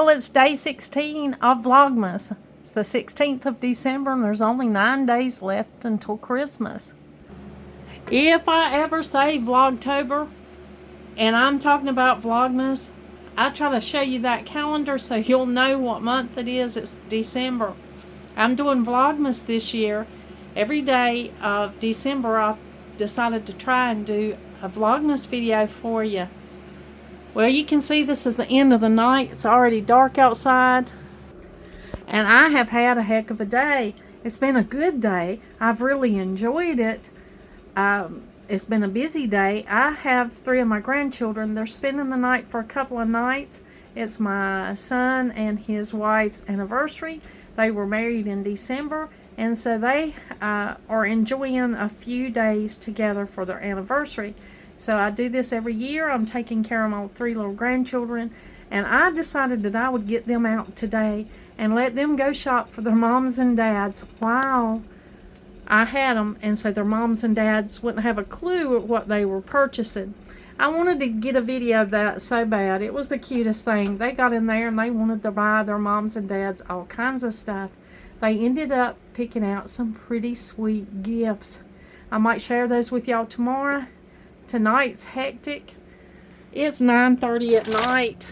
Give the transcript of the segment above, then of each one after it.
Well, it's day 16 of Vlogmas. It's the 16th of December and there's only 9 days left until Christmas. If I ever say Vlogtober and I'm talking about Vlogmas, I try to show you that calendar so you'll know what month it is. It's December. I'm doing Vlogmas this year. Every day of December I've decided to try and do a Vlogmas video for you. Well, you can see this is the end of the night. It's already dark outside. And I have had a heck of a day. It's been a good day. I've really enjoyed it. It's been a busy day. I have 3 of my grandchildren. They're spending the night for a couple of nights. It's my son and his wife's anniversary. They were married in December. And so they are enjoying a few days together for their anniversary. So I do this every year. I'm taking care of my 3 little grandchildren. And I decided that I would get them out today and let them go shop for their moms and dads while I had them. And so their moms and dads wouldn't have a clue at what they were purchasing. I wanted to get a video of that so bad. It was the cutest thing. They got in there and they wanted to buy their moms and dads all kinds of stuff. They ended up picking out some pretty sweet gifts. I might share those with y'all tomorrow. Tonight's hectic. It's 9:30 at night.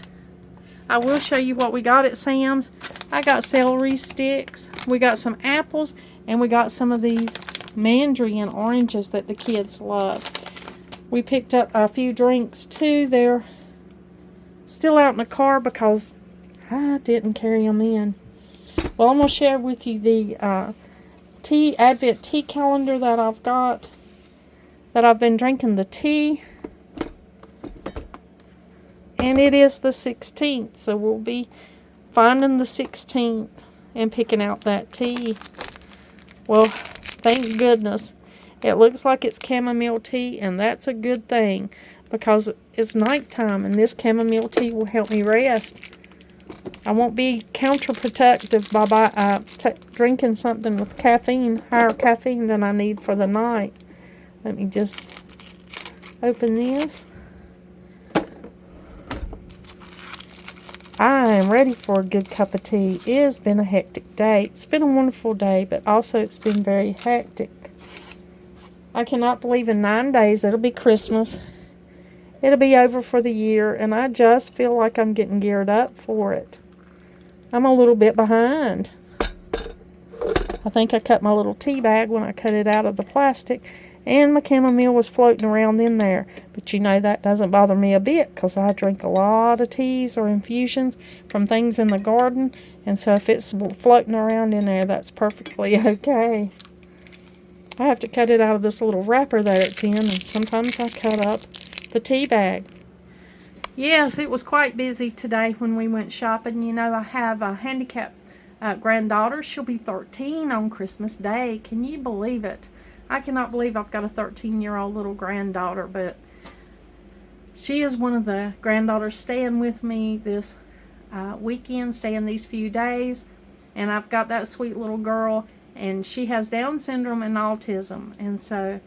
I will show you what we got at Sam's. I got celery sticks. We got some apples. And we got some of these mandarin oranges that the kids love. We picked up a few drinks too. They're still out in the car because I didn't carry them in. Well, I'm going to share with you the Advent tea calendar that I've got. That I've been drinking the tea. And it is the 16th. So we'll be finding the 16th and picking out that tea. Well, thank goodness. It looks like it's chamomile tea, and that's a good thing because it's nighttime, and this chamomile tea will help me rest. I won't be counterproductive by drinking something with caffeine, higher caffeine than I need for the night. Let me just open this. I am ready for a good cup of tea. It has been a hectic day. It's been a wonderful day, but also it's been very hectic. I cannot believe in 9 days it'll be Christmas. It'll be over for the year, and I just feel like I'm getting geared up for it. I'm a little bit behind. I think I cut my little tea bag when I cut it out of the plastic, and my chamomile was floating around in there. But you know, that doesn't bother me a bit because I drink a lot of teas or infusions from things in the garden. And so if it's floating around in there, that's perfectly okay. I have to cut it out of this little wrapper that it's in. And sometimes I cut up the tea bag. Yes, it was quite busy today when we went shopping. You know, I have a handicapped granddaughter. She'll be 13 on Christmas Day. Can you believe it? I cannot believe I've got a 13-year-old little granddaughter, but she is one of the granddaughters staying with me this weekend, staying these few days. And I've got that sweet little girl, and she has Down syndrome and autism. And so,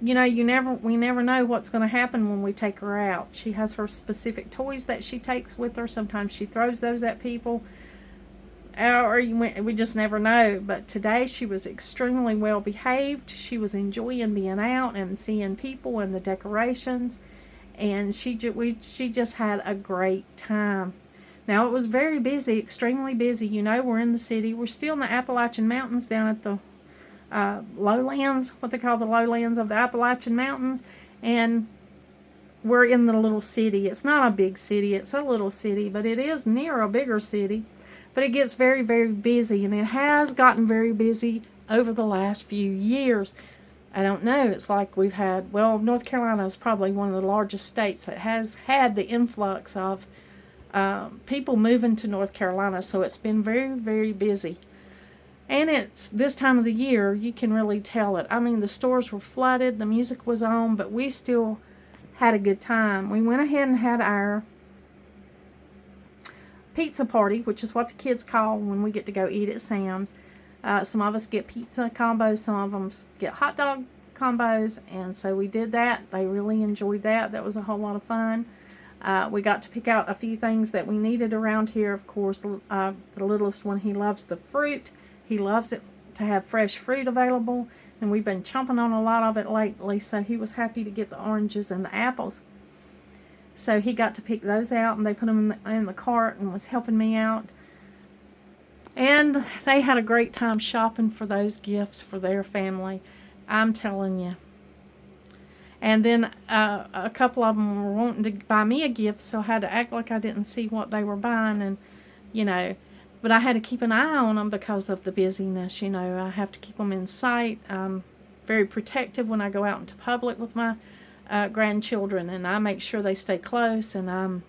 you know, we never know what's going to happen when we take her out. She has her specific toys that she takes with her. Sometimes she throws those at people. Or we just never know. But today she was extremely well behaved. She was enjoying being out and seeing people and the decorations, and she just had a great time. Now, it was very busy, extremely busy. You know, we're in the city. We're still in the Appalachian Mountains down at the lowlands, what they call the lowlands of the Appalachian Mountains, and we're in the little city. It's not a big city. It's a little city, but it is near a bigger city. But it gets very, very busy, and it has gotten very busy over the last few years. I don't know. It's like we've had, well, North Carolina is probably one of the largest states that has had the influx of people moving to North Carolina, so it's been very, very busy. And it's this time of the year, you can really tell it. I mean, the stores were flooded, the music was on, but we still had a good time. We went ahead and had our pizza party, which is what the kids call when we get to go eat at Sam's. Some of us get pizza combos, some of them get hot dog combos, and so we did that. They really enjoyed that. That was a whole lot of fun. We got to pick out a few things that we needed around here. Of course, the littlest one, he loves the fruit. He loves it to have fresh fruit available, and we've been chomping on a lot of it lately, so he was happy to get the oranges and the apples. So he got to pick those out, and they put them in the cart and was helping me out. And they had a great time shopping for those gifts for their family. I'm telling you. And then a couple of them were wanting to buy me a gift, so I had to act like I didn't see what they were buying, and, you know, but I had to keep an eye on them because of the busyness, you know. I have to keep them in sight. I'm very protective when I go out into public with my grandchildren, and I make sure they stay close, and I'm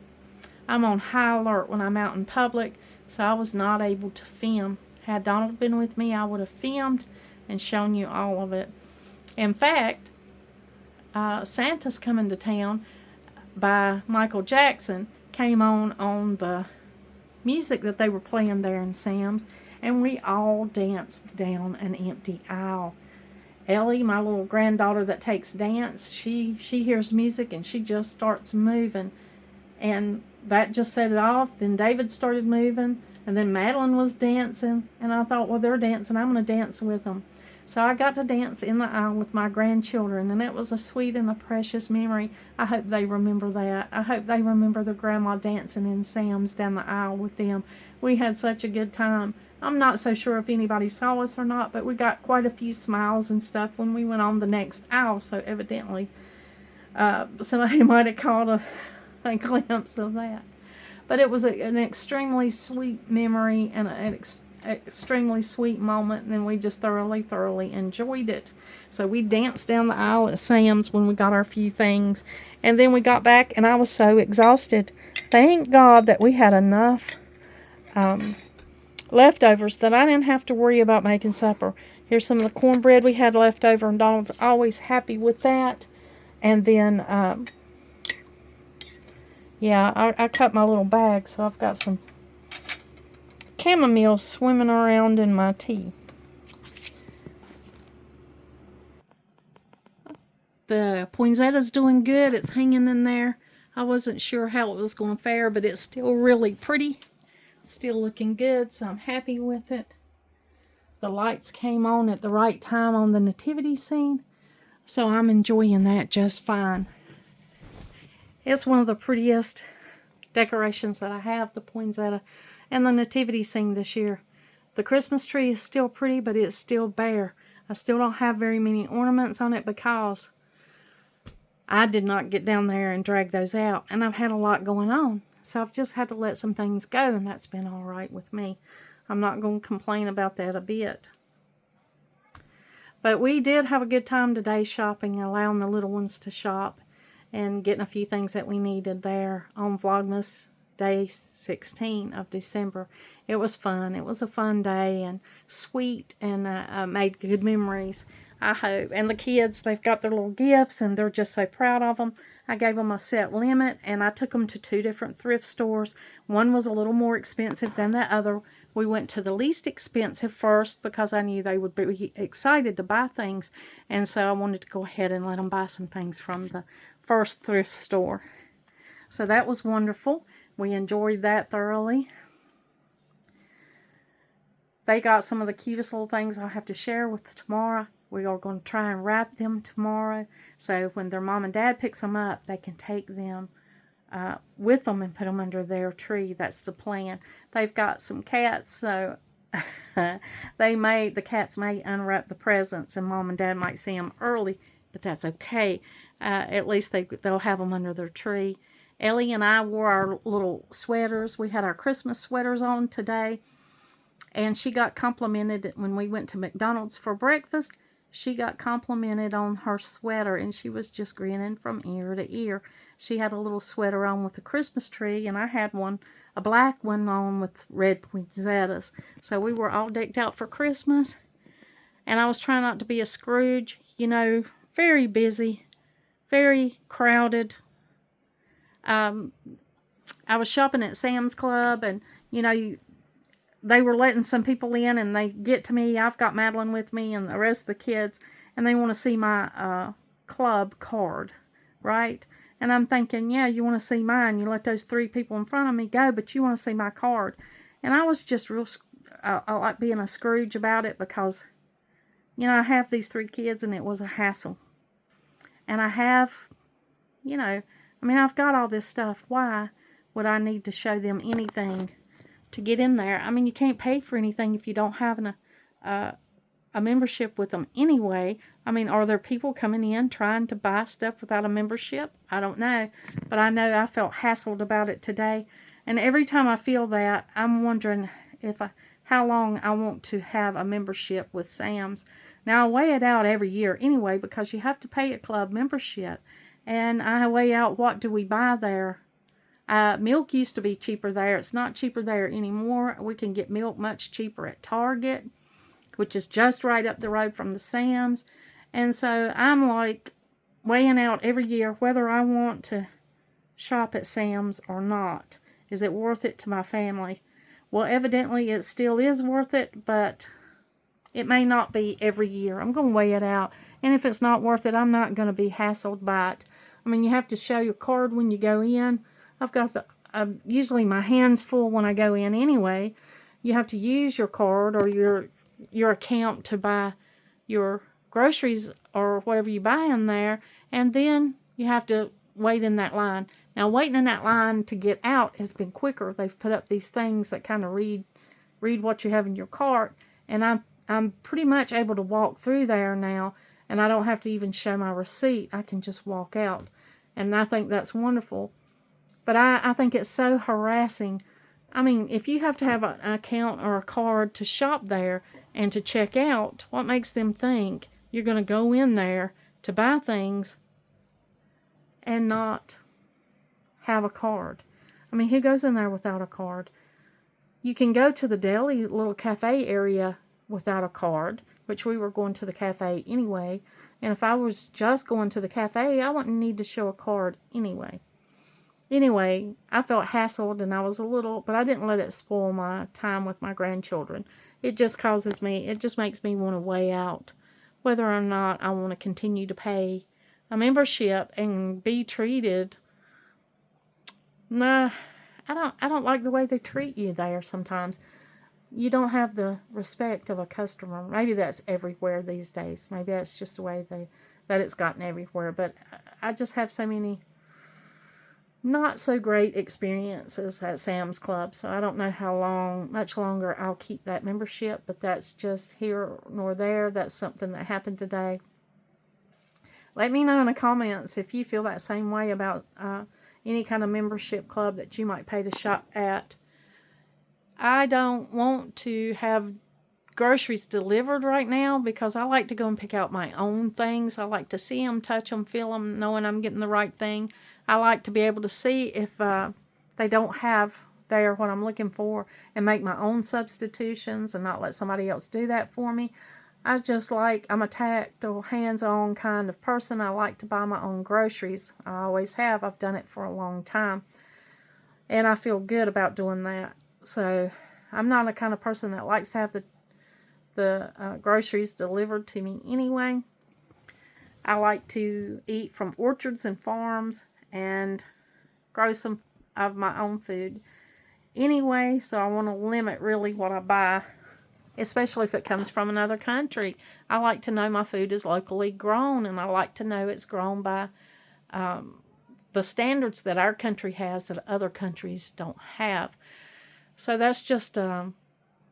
on high alert when I'm out in public, so I was not able to film. Had Donald been with me, I would have filmed and shown you all of it. In fact, Santa's Coming to Town by Michael Jackson came on the music that they were playing there in Sam's, and we all danced down an empty aisle. Ellie, my little granddaughter that takes dance, she hears music and she just starts moving, and that just set it off. Then David started moving, and then Madeline was dancing, and I thought, well, they're dancing, I'm going to dance with them. So I got to dance in the aisle with my grandchildren, and it was a sweet and a precious memory. I hope they remember that. I hope they remember their grandma dancing in Sam's down the aisle with them. We had such a good time. I'm not so sure if anybody saw us or not, but we got quite a few smiles and stuff when we went on the next aisle, so evidently somebody might have caught a glimpse of that. But it was an extremely sweet memory and an extremely sweet moment, and then we just thoroughly enjoyed it. So we danced down the aisle at Sam's when we got our few things, and then we got back, and I was so exhausted. Thank God that we had enough leftovers that I didn't have to worry about making supper. Here's some of the cornbread we had left over, and Donald's always happy with that. And then I cut my little bag, so I've got some chamomile swimming around in my tea. The poinsettia's doing good. It's hanging in there. I wasn't sure how it was going to fare, but it's still really pretty. Still looking good, so I'm happy with it. The lights came on at the right time on the nativity scene, so I'm enjoying that just fine. It's one of the prettiest decorations that I have, the poinsettia and the nativity scene this year. The Christmas tree is still pretty, but it's still bare. I still don't have very many ornaments on it because I did not get down there and drag those out, and I've had a lot going on. So I've just had to let some things go, and that's been all right with me. I'm not going to complain about that a bit. But we did have a good time today shopping, allowing the little ones to shop and getting a few things that we needed there on Vlogmas Day 16 of December. It was fun. It was a fun day and sweet, and made good memories, I hope. And the kids, they've got their little gifts, and they're just so proud of them. I gave them a set limit, and I took them to 2 different thrift stores. One was a little more expensive than the other. We went to the least expensive first because I knew they would be excited to buy things, and so I wanted to go ahead and let them buy some things from the first thrift store. So that was wonderful. We enjoyed that thoroughly. They got some of the cutest little things I'll have to share with tomorrow. We are going to try and wrap them tomorrow, so when their mom and dad picks them up, they can take them with them and put them under their tree. That's the plan. They've got some cats, so the cats may unwrap the presents, and mom and dad might see them early, but that's okay. At least they'll have them under their tree. Ellie and I wore our little sweaters. We had our Christmas sweaters on today, and she got complimented when we went to McDonald's for breakfast. She got complimented on her sweater, and she was just grinning from ear to ear. She had a little sweater on with a Christmas tree, and I had one, a black one on with red poinsettias. So we were all decked out for Christmas, and I was trying not to be a Scrooge. You know, very busy, very crowded. I was shopping at Sam's Club, and, you know, they were letting some people in, and they get to me. I've got Madeline with me and the rest of the kids, and they want to see my club card, right? And I'm thinking, yeah, you want to see mine. You let those 3 people in front of me go, but you want to see my card. And I was just real, I like being a Scrooge about it because, you know, I have these 3 kids and it was a hassle. And I have, you know, I mean, I've got all this stuff. Why would I need to show them anything to get in there? I mean, you can't pay for anything if you don't have a membership with them anyway. I mean, are there people coming in trying to buy stuff without a membership? I don't know. But I know I felt hassled about it today. And every time I feel that, I'm wondering how long I want to have a membership with Sam's. Now, I weigh it out every year anyway because you have to pay a club membership. And I weigh out what do we buy there. Milk used to be cheaper there. It's not cheaper there anymore. We can get milk much cheaper at Target, which is just right up the road from the Sam's. And so I'm like weighing out every year whether I want to shop at Sam's or not. Is it worth it to my family? Well, evidently it still is worth it, but it may not be every year. I'm going to weigh it out. And if it's not worth it, I'm not going to be hassled by it. I mean, you have to show your card when you go in. I've got usually my hands full when I go in anyway. You have to use your card or your account to buy your groceries or whatever you buy in there. And then you have to wait in that line. Now, waiting in that line to get out has been quicker. They've put up these things that kind of read what you have in your cart. And I'm pretty much able to walk through there now, and I don't have to even show my receipt. I can just walk out, and I think that's wonderful. But I think it's so harassing. I mean, if you have to have an account or a card to shop there and to check out, what makes them think you're going to go in there to buy things and not have a card? I mean, who goes in there without a card? You can go to the deli little cafe area without a card, which we were going to the cafe anyway. And if I was just going to the cafe, I wouldn't need to show a card anyway. Anyway, I felt hassled and I was but I didn't let it spoil my time with my grandchildren. It just makes me want to weigh out whether or not I want to continue to pay a membership and be treated. Nah, I don't like the way they treat you there sometimes. You don't have the respect of a customer. Maybe that's everywhere these days. Maybe that's just the way that it's gotten everywhere. But I just have so many not so great experiences at Sam's Club. So I don't know much longer I'll keep that membership. But that's just here nor there. That's something that happened today. Let me know in the comments if you feel that same way about any kind of membership club that you might pay to shop at. I don't want to have groceries delivered right now because I like to go and pick out my own things. I like to see them, touch them, feel them, knowing I'm getting the right thing. I like to be able to see if they don't have there what I'm looking for and make my own substitutions and not let somebody else do that for me. I'm a tactile, hands-on kind of person. I like to buy my own groceries. I always have. I've done it for a long time. And I feel good about doing that. So I'm not the kind of person that likes to have the groceries delivered to me anyway. I like to eat from orchards and farms and grow some of my own food anyway. So I want to limit really what I buy, especially if it comes from another country. I like to know my food is locally grown, and I like to know it's grown by the standards that our country has that other countries don't have. So that's just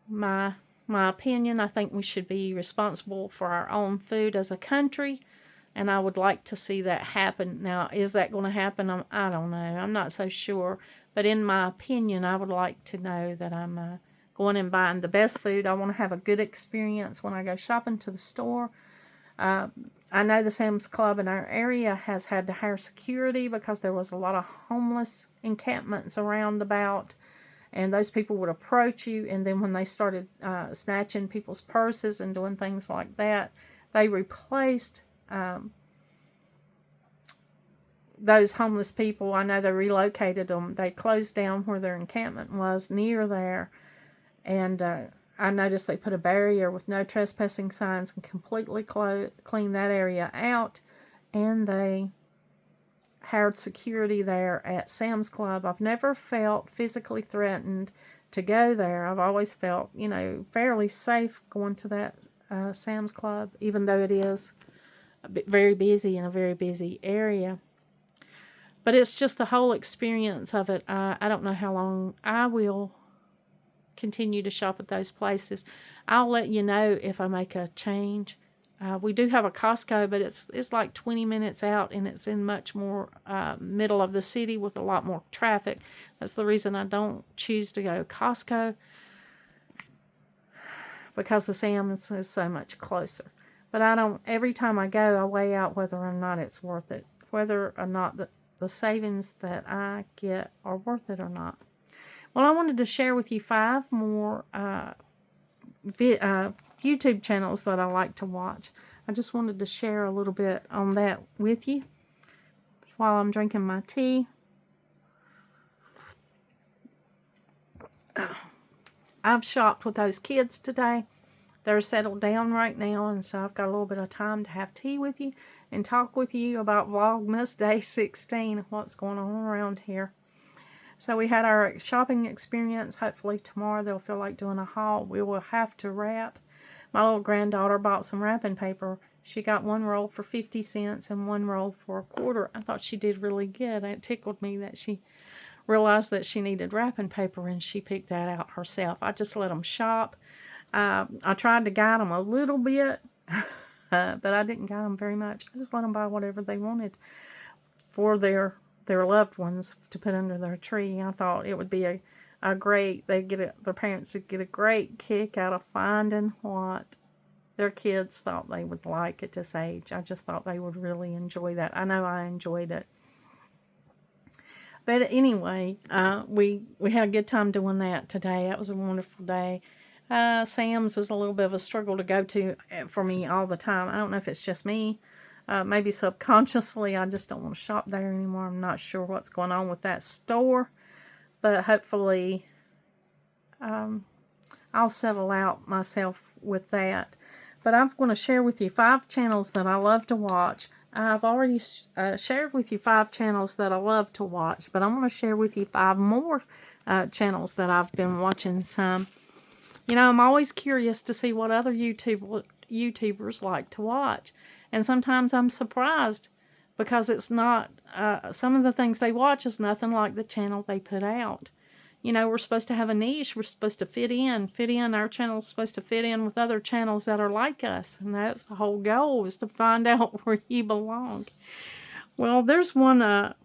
my opinion. I think we should be responsible for our own food as a country, and I would like to see that happen. Now, is that going to happen? I don't know. I'm not so sure. But in my opinion, I would like to know that I'm going and buying the best food. I want to have a good experience when I go shopping to the store. I know the Sam's Club in our area has had to hire security because there was a lot of homeless encampments around about. And those people would approach you, and then when they started snatching people's purses and doing things like that, they replaced those homeless people. I know they relocated them. They closed down where their encampment was near there. And I noticed they put a barrier with no trespassing signs and completely cleaned that area out. And they hired security there at Sam's Club. I've never felt physically threatened to go there. I've always felt, you know, fairly safe going to that Sam's Club, even though it is very busy in a very busy area. But it's just the whole experience of it. I don't know how long I will continue to shop at those places. I'll let you know if I make a change. We do have a Costco, but it's like 20 minutes out, and it's in much more middle of the city with a lot more traffic. That's the reason I don't choose to go to Costco, because the Sam's is so much closer. But I don't, every time I go, I weigh out whether or not it's worth it, whether or not the savings that I get are worth it or not. Well, I wanted to share with you 5 more YouTube channels that I like to watch. I just wanted to share a little bit on that with you while I'm drinking my tea. I've shopped with those kids today. They're settled down right now, and so I've got a little bit of time to have tea with you and talk with you about Vlogmas Day 16, what's going on around here. So we had our shopping experience. Hopefully tomorrow they'll feel like doing a haul. We will have to wrap. My little granddaughter bought some wrapping paper. She got 1 roll for 50 cents and 1 roll for a quarter. I thought she did really good. It tickled me that she realized that she needed wrapping paper, and she picked that out herself. I just let them shop. I tried to guide them a little bit, but I didn't guide them very much. I just let them buy whatever they wanted for their loved ones to put under their tree. I thought it would be a great, their parents would get a great kick out of finding what their kids thought they would like at this age. I just thought they would really enjoy that. I know I enjoyed it. But anyway, we had a good time doing that today. That was a wonderful day. Sam's is a little bit of a struggle to go to for me all the time. I don't know if it's just me. Maybe subconsciously I just don't want to shop there anymore. I'm not sure what's going on with that store. But hopefully I'll settle out myself with that. But I'm going to share with you 5 channels that I love to watch. I've already shared with you 5 channels that I love to watch, but I'm going to share with you 5 more channels that I've been watching some. You know, I'm always curious to see what other YouTubers like to watch. And sometimes I'm surprised because it's not, some of the things they watch is nothing like the channel they put out. You know, we're supposed to have a niche. We're supposed to fit in. Our channel's supposed to fit in with other channels that are like us. And that's the whole goal, is to find out where you belong. Well, there's one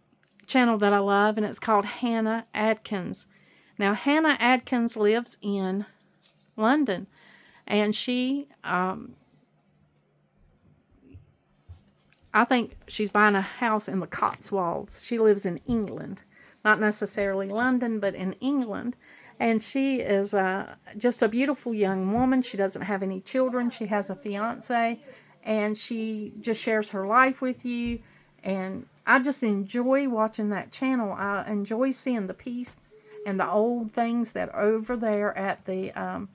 channel that I love, and it's called Hannah Atkins. Now, Hannah Atkins lives in London, and she, I think she's buying a house in the Cotswolds. She lives in England. Not necessarily London, but in England. And she is just a beautiful young woman. She doesn't have any children. She has a fiance, and she just shares her life with you. And I just enjoy watching that channel. I enjoy seeing the peace and the old things that are over there at the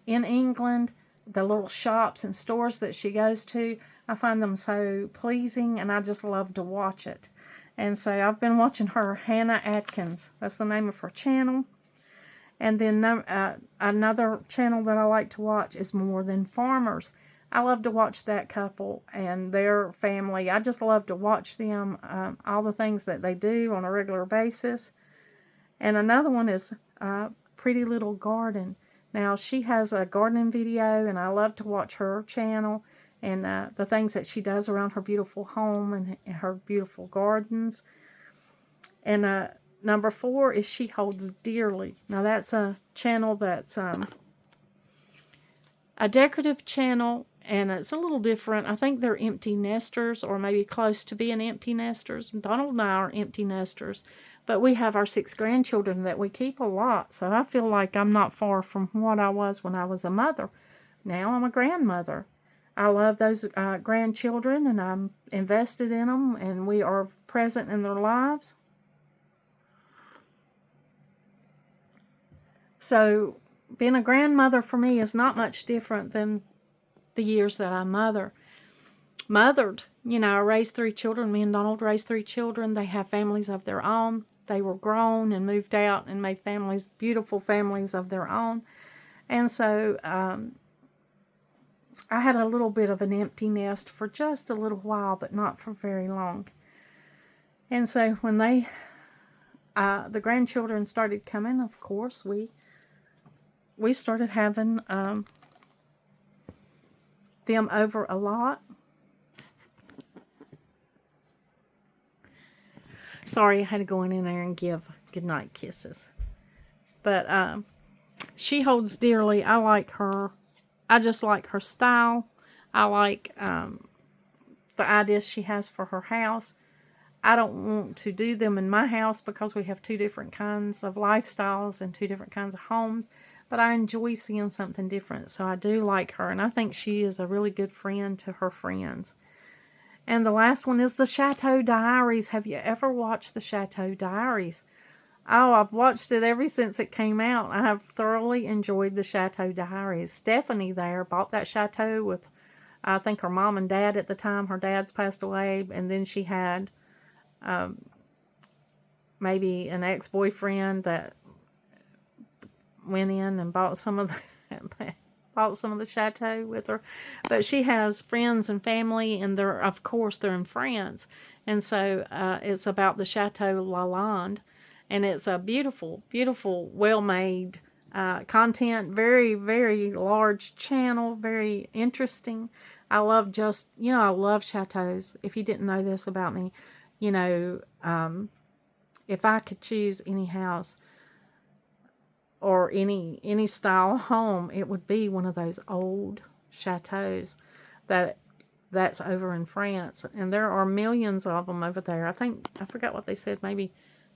in England, the little shops and stores that she goes to. I find them so pleasing, and I just love to watch it. And so I've been watching her, Hannah Atkins. That's the name of her channel. And then another channel that I like to watch is More Than Farmers. I love to watch that couple and their family. I just love to watch them, all the things that they do on a regular basis. And another one is Pretty Little Garden. Now, she has a gardening video, and I love to watch her channel and the things that she does around her beautiful home and her beautiful gardens. And number 4 is She Holds Dearly. Now, that's a channel that's a decorative channel, and it's a little different. I think they're empty nesters, or maybe close to being empty nesters. Donald and I are empty nesters, but we have our 6 grandchildren that we keep a lot, so I feel like I'm not far from what I was when I was a mother. Now I'm a grandmother. I love those grandchildren, and I'm invested in them, and we are present in their lives. So being a grandmother for me is not much different than the years that I mother. mothered. You know, I raised 3 children. Me and Donald raised 3 children. They have families of their own. They were grown and moved out and made families, beautiful families of their own. And so I had a little bit of an empty nest for just a little while, but not for very long. And so when the grandchildren started coming, of course, we started having them over a lot. Sorry, I had to go in there and give goodnight kisses. But she holds dearly. I like her. I just like her style. I like the ideas she has for her house. I don't want to do them in my house because we have 2 different kinds of lifestyles and 2 different kinds of homes. But I enjoy seeing something different. So I do like her. And I think she is a really good friend to her friends. And the last one is the Chateau Diaries. Have you ever watched the Chateau Diaries? Oh, I've watched it ever since it came out. I have thoroughly enjoyed the Chateau Diaries. Stephanie there bought that chateau with, I think, her mom and dad at the time. Her dad's passed away. And then she had maybe an ex-boyfriend that went in and bought some of the chateau with her. But she has friends and family, and they're in France. And so it's about the Chateau Lalande, and it's a beautiful, beautiful, well-made content, very, very large channel, very interesting. I love chateaus. If you didn't know this about me, if I could choose any house or any style home, it would be one of those old chateaus that's over in France. And there are millions of them over there. I forgot what they said, maybe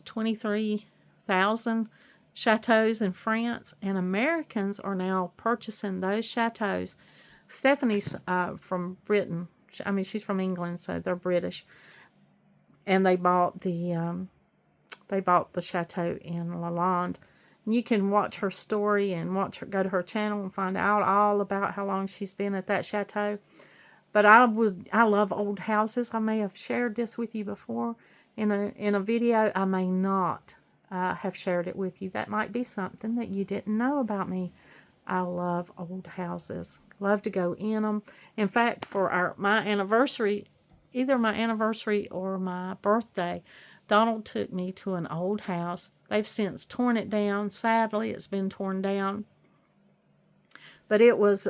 23,000 chateaus in France. And Americans are now purchasing those chateaus. Stephanie's from Britain. She's from England, so they're British. And they bought the chateau in Lalande. You can watch her story and go to her channel and find out all about how long she's been at that chateau. But I love old houses. I may have shared this with you before in a video. I may not have shared it with you. That might be something that you didn't know about me. I love old houses. Love to go in them. In fact, for my anniversary, either my anniversary or my birthday, Donald took me to an old house. They've since torn it down. Sadly, it's been torn down. But it was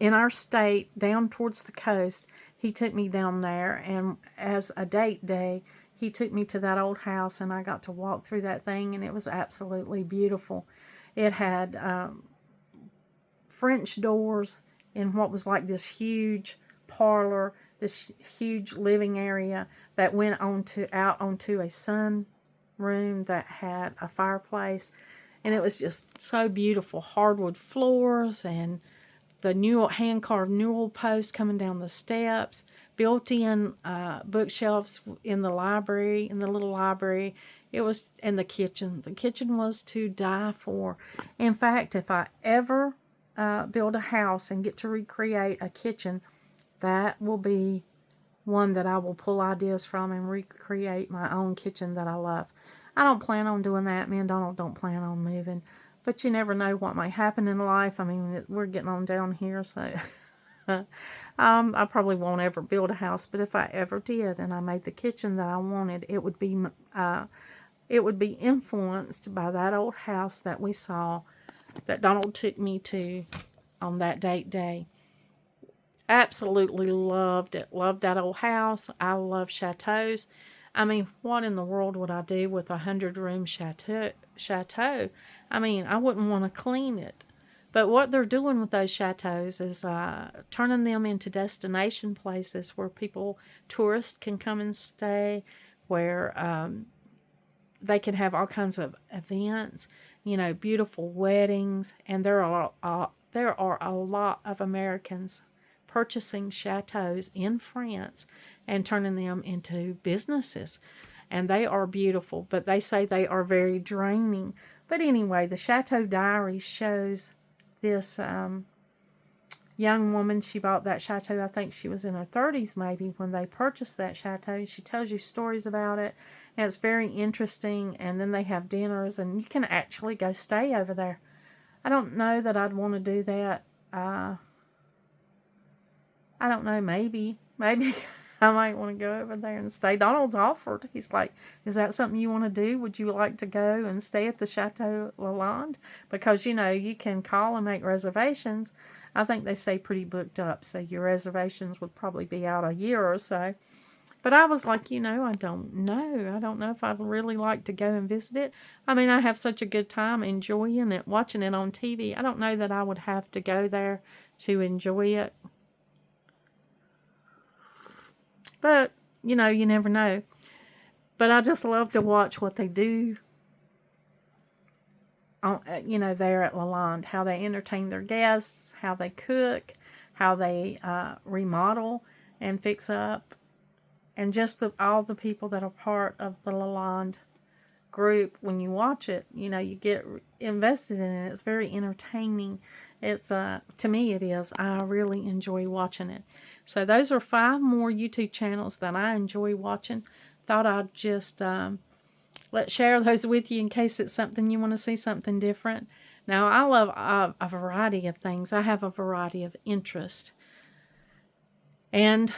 in our state, down towards the coast. He took me down there, and as a date day, he took me to that old house, and I got to walk through that thing, and it was absolutely beautiful. It had French doors in what was like this huge parlor, this huge living area that went out onto a sun room that had a fireplace, and it was just so beautiful. Hardwood floors and the hand-carved newel post coming down the steps, built-in bookshelves in the library, in the little library. And the kitchen. The kitchen was to die for. In fact, if I ever build a house and get to recreate a kitchen, that will be one that I will pull ideas from and recreate my own kitchen that I love. I don't plan on doing that. Me and Donald don't plan on moving. But you never know what might happen in life. We're getting on down here, so I probably won't ever build a house. But if I ever did and I made the kitchen that I wanted, it would be influenced by that old house that we saw, that Donald took me to on that date day. Absolutely loved it. Loved that old house. I love chateaus. What in the world would I do with a 100-room chateau? I wouldn't want to clean it. But what they're doing with those chateaus is turning them into destination places where tourists can come and stay, where they can have all kinds of events, beautiful weddings. And there are a lot of Americans purchasing chateaus in France and turning them into businesses. And they are beautiful, but they say they are very draining. But anyway, the Chateau Diaries shows this young woman. She bought that chateau. I think she was in her 30s maybe when they purchased that chateau. She tells you stories about it, and it's very interesting. And then they have dinners, and you can actually go stay over there. I don't know that I'd want to do that. I don't know, maybe I might want to go over there and stay. Donald's offered. He's like, is that something you want to do? Would you like to go and stay at the Chateau Lalande? Because, you can call and make reservations. I think they stay pretty booked up, so your reservations would probably be out a year or so. But I was like, I don't know. I don't know if I'd really like to go and visit it. I mean, I have such a good time enjoying it, watching it on TV. I don't know that I would have to go there to enjoy it. But, you never know. But I just love to watch what they do, there at Lalande, how they entertain their guests, how they cook, how they remodel and fix up, and just all the people that are part of the Lalande group. When you watch it, you get invested in it. It's very entertaining. It's to me it is. I really enjoy watching it. So those are 5 more YouTube channels that I enjoy watching. Thought I'd just share those with you in case it's something you want to see, something different. Now, I love a variety of things. I have a variety of interest. And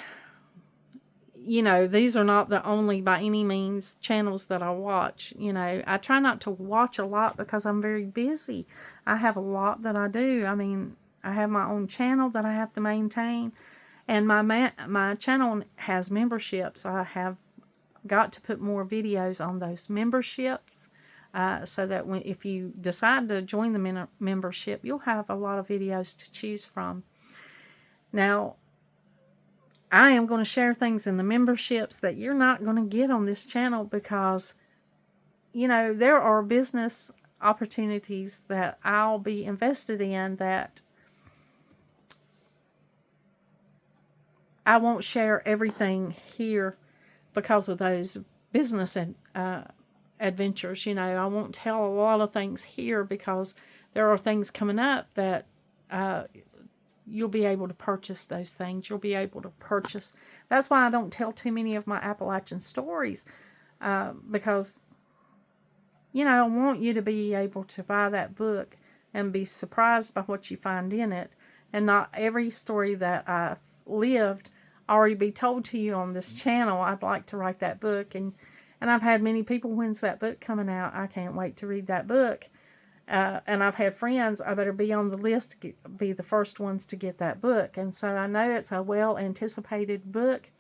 these are not the only, by any means, channels that I watch. I try not to watch a lot because I'm very busy. I have a lot that I do. I mean, I have my own channel that I have to maintain. And my channel has memberships. I have got to put more videos on those memberships so that if you decide to join the membership, you'll have a lot of videos to choose from. Now, I am going to share things in the memberships that you're not going to get on this channel because, there are business opportunities that I'll be invested in that I won't share everything here because of those business adventures. I won't tell a lot of things here because there are things coming up that you'll be able to purchase those things. You'll be able to purchase. That's why I don't tell too many of my Appalachian stories because, I want you to be able to buy that book and be surprised by what you find in it, and not every story that I've lived already be told to you on this channel. I'd like to write that book, and I've had many people, when's that book coming out? I can't wait to read that book. And I've had friends, I better be on the list to be the first ones to get that book. And so I know it's a well-anticipated book,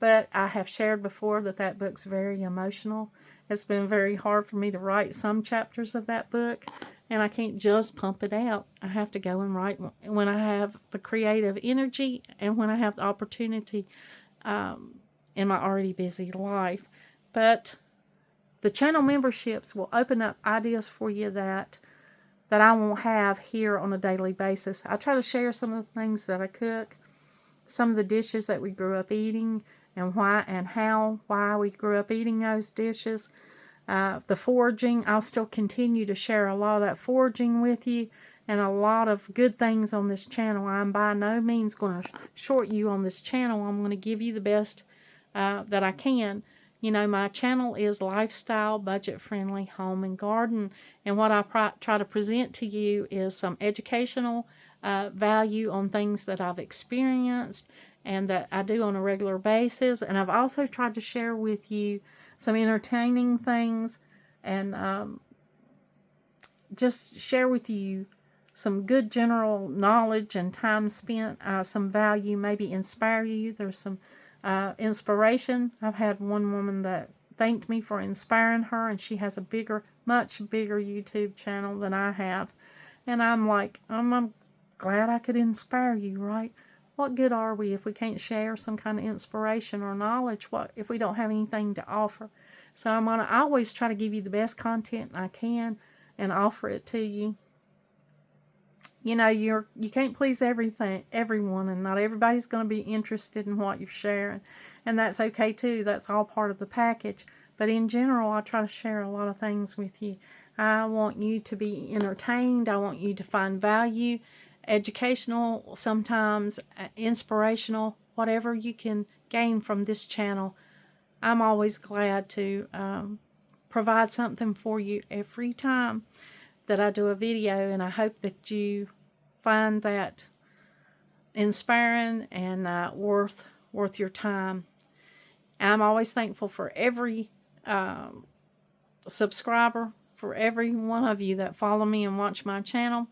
but I have shared before that book's very emotional. It's been very hard for me to write some chapters of that book, and I can't just pump it out. I have to go and write when I have the creative energy and when I have the opportunity in my already busy life. But the channel memberships will open up ideas for you that I won't have here on a daily basis. I try to share some of the things that I cook, some of the dishes that we grew up eating, and why we grew up eating those dishes. The foraging, I'll still continue to share a lot of that foraging with you, and a lot of good things on this channel. I'm by no means going to short you on this channel. I'm going to give you the best that I can. My channel is lifestyle, budget-friendly, home and garden, and what I try to present to you is some educational value on things that I've experienced and that I do on a regular basis. And I've also tried to share with you some entertaining things and just share with you some good general knowledge and time spent, some value, maybe inspire you. There's some inspiration. I've had one woman that thanked me for inspiring her, and she has a much bigger YouTube channel than I have. And I'm like, I'm glad I could inspire you, right? What good are we if we can't share some kind of inspiration or knowledge? What if we don't have anything to offer? So I'm going to always try to give you the best content I can and offer it to you. You can't please everyone, and not everybody's going to be interested in what you're sharing, and that's okay too. That's all part of the package. But in general, I try to share a lot of things with you. I want you to be entertained. I want you to find value, educational, sometimes inspirational, whatever you can gain from this channel. I'm always glad to provide something for you every time that I do a video, and I hope that you find that inspiring and worth your time. I'm always thankful for every subscriber, for every one of you that follow me and watch my channel.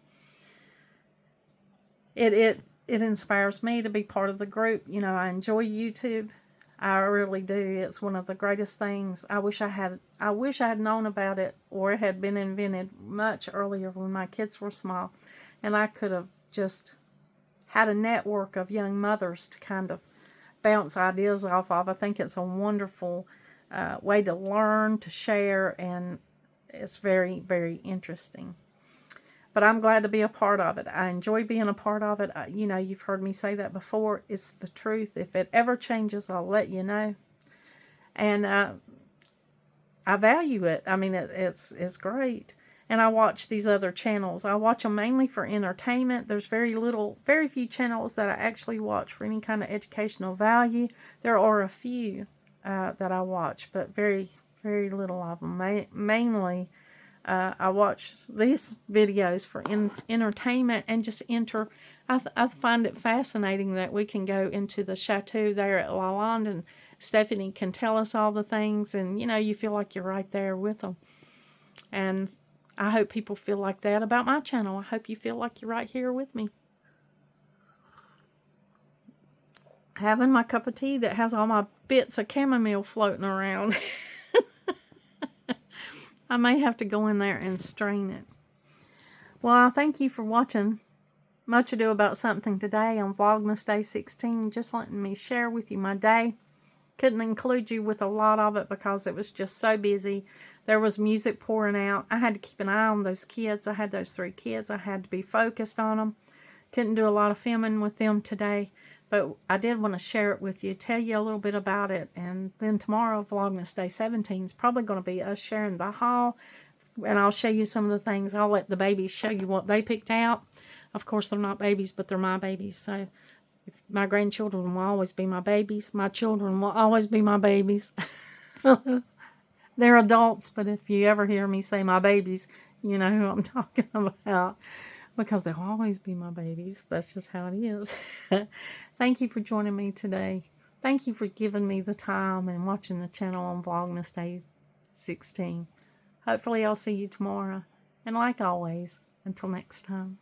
It inspires me to be part of the group. You know, I enjoy YouTube. I really do. It's one of the greatest things. I wish I had known about it, or it had been invented much earlier when my kids were small, and I could have just had a network of young mothers to kind of bounce ideas off of. I think it's a wonderful way to learn, to share, and it's very, very interesting. But I'm glad to be a part of it. I enjoy being a part of it. You know, you've heard me say that before. It's the truth. If it ever changes, I'll let you know. And I value it. I mean, it's great. And I watch these other channels. I watch them mainly for entertainment. There's very few channels that I actually watch for any kind of educational value. There are a few that I watch, but very, very little of them. Mainly, I watch these videos for entertainment and just I find it fascinating that we can go into the chateau there at Lalande, and Stephanie can tell us all the things, and you know, you feel like you're right there with them. And I hope people feel like that about my channel. I hope you feel like you're right here with me. Having my cup of tea that has all my bits of chamomile floating around. I may have to go in there and strain it. Well, I thank you for watching Much Ado About Something today on Vlogmas Day 16. Just letting me share with you my day. Couldn't include you with a lot of it because it was just so busy. There was music pouring out. I had to keep an eye on those kids. I had those 3 kids. I had to be focused on them. Couldn't do a lot of filming with them today. But I did want to share it with you, tell you a little bit about it. And then tomorrow, Vlogmas Day 17 is probably going to be us sharing the haul. And I'll show you some of the things. I'll let the babies show you what they picked out. Of course, they're not babies, but they're my babies. So my grandchildren will always be my babies. My children will always be my babies. They're adults, but if you ever hear me say my babies, you know who I'm talking about. Because they'll always be my babies. That's just how it is. Thank you for joining me today. Thank you for giving me the time and watching the channel on Vlogmas Day 16. Hopefully I'll see you tomorrow. And like always, until next time.